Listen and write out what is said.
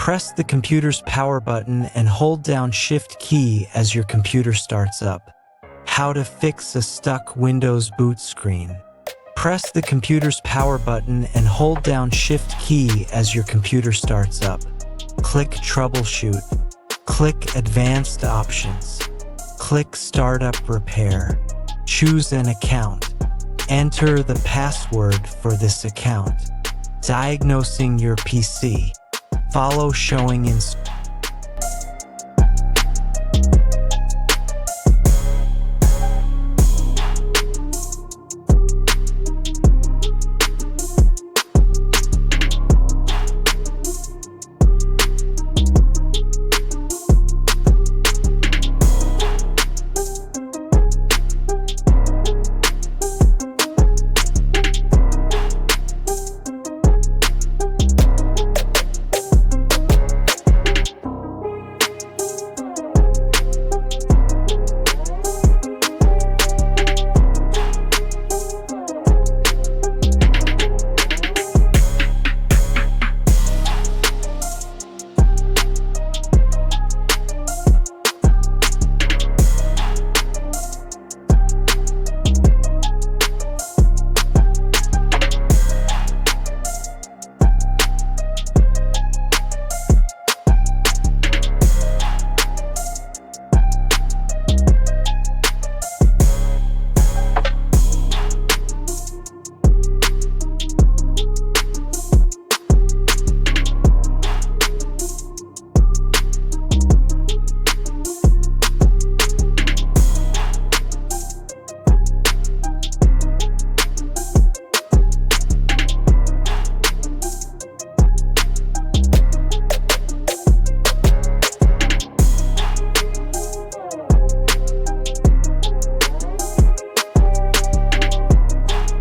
Press the computer's power button and hold down Shift key as your computer starts up. How to fix a stuck Windows boot screen. Press the computer's power button and hold down Shift key as your computer starts up. Click Troubleshoot. Click Advanced Options. Click Startup Repair. Choose an account. Enter the password for this account. Diagnosing your PC. Follow showing instructions.